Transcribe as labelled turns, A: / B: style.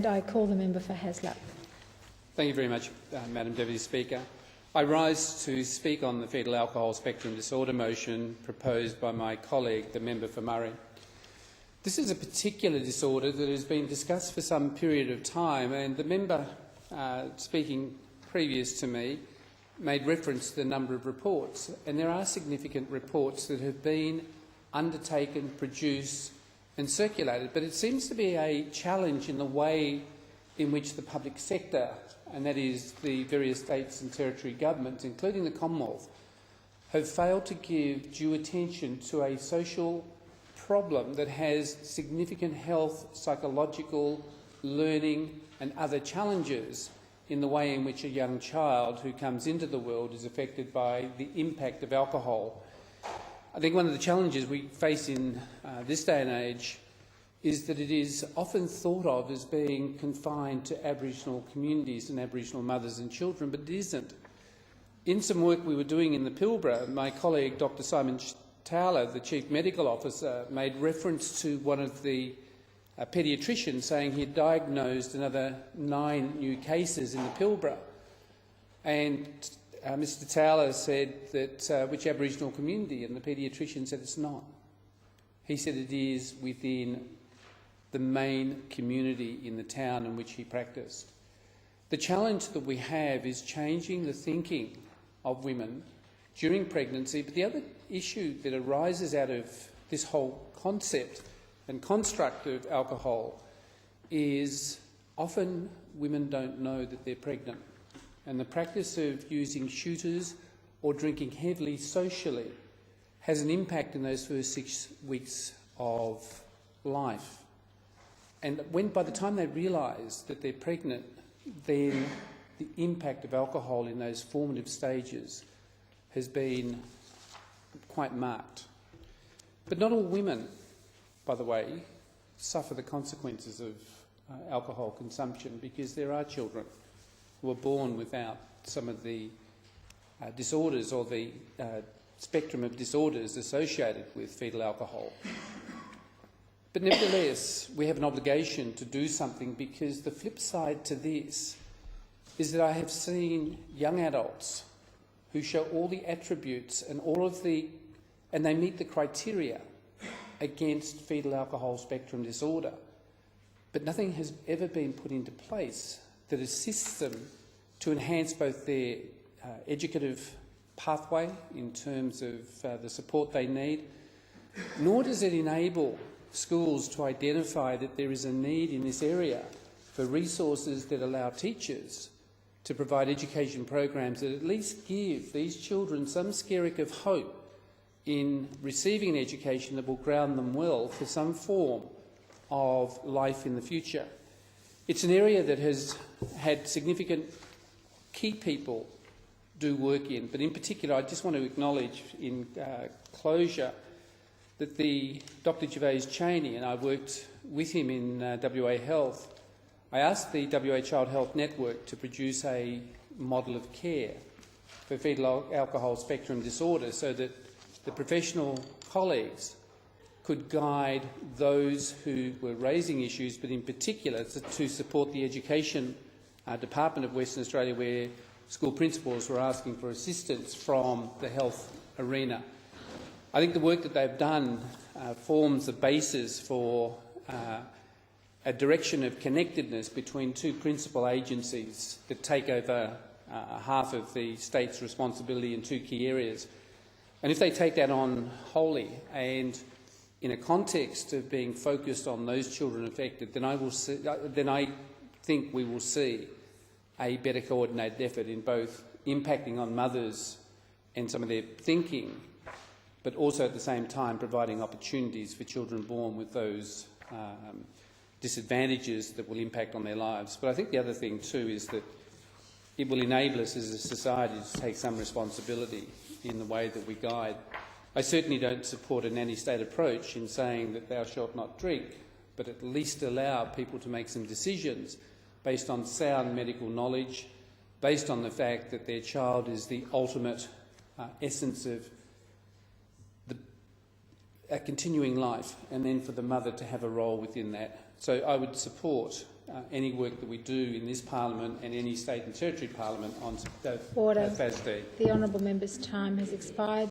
A: I call the member for Hasluck.
B: Thank you very much, Madam Deputy Speaker. I rise to speak on the fetal alcohol spectrum disorder motion proposed by my colleague, the member for Murray. This is a particular disorder that has been discussed for some period of time, and the member speaking previous to me made reference to the number of reports, and there are significant reports that have been undertaken, produced and circulated, but it seems to be a challenge in the way in which the public sector, and that is the various states and territory governments, including the Commonwealth, have failed to give due attention to a social problem that has significant health, psychological, learning and other challenges in the way in which a young child who comes into the world is affected by the impact of alcohol. I think one of the challenges we face in this day and age is that it is often thought of as being confined to Aboriginal communities and Aboriginal mothers and children, but it isn't. In some work we were doing in the Pilbara, my colleague Dr Simon Towler, the Chief Medical Officer, made reference to one of the paediatricians saying he had diagnosed another 9 new cases in the Pilbara. And Mr Towler said that which Aboriginal community, and the paediatrician said it's not. He said it is within the main community in the town in which he practiced. The challenge that we have is changing the thinking of women during pregnancy, but the other issue that arises out of this whole concept and construct of alcohol is often women don't know that they're pregnant, and the practice of using shooters or drinking heavily socially has an impact in those first 6 weeks of life. And when, by the time they realise that they're pregnant, then the impact of alcohol in those formative stages has been quite marked. But not all women, by the way, suffer the consequences of alcohol consumption, because there are children who are born without some of the disorders or the spectrum of disorders associated with fetal alcohol. But nevertheless, we have an obligation to do something, because the flip side to this is that I have seen young adults who show all the attributes and and they meet the criteria against fetal alcohol spectrum disorder, but nothing has ever been put into place that assists them to enhance both their educative pathway in terms of the support they need, nor does it enable schools to identify that there is a need in this area for resources that allow teachers to provide education programs that at least give these children some skerrick of hope in receiving an education that will ground them well for some form of life in the future. It's an area that has had significant key people do work in, but in particular I just want to acknowledge in closure that Dr Gervais Cheney, and I worked with him in WA Health, I asked the WA Child Health Network to produce a model of care for fetal alcohol spectrum disorder so that the professional colleagues could guide those who were raising issues, but in particular to support the Education Department of Western Australia, where school principals were asking for assistance from the health arena. I think the work that they've done forms the basis for a direction of connectedness between two principal agencies that take over half of the state's responsibility in two key areas. And if they take that on wholly and in a context of being focused on those children affected, then I think we will see a better coordinated effort in both impacting on mothers and some of their thinking, but also at the same time providing opportunities for children born with those disadvantages that will impact on their lives. But I think the other thing too is that it will enable us as a society to take some responsibility in the way that we guide. I certainly don't support a nanny-state approach in saying that thou shalt not drink, but at least allow people to make some decisions based on sound medical knowledge, based on the fact that their child is the ultimate essence of a continuing life, and then for the mother to have a role within that. So I would support any work that we do in this parliament and any state and territory parliament on
A: Order.
B: FASD.
A: The honourable member's time has expired.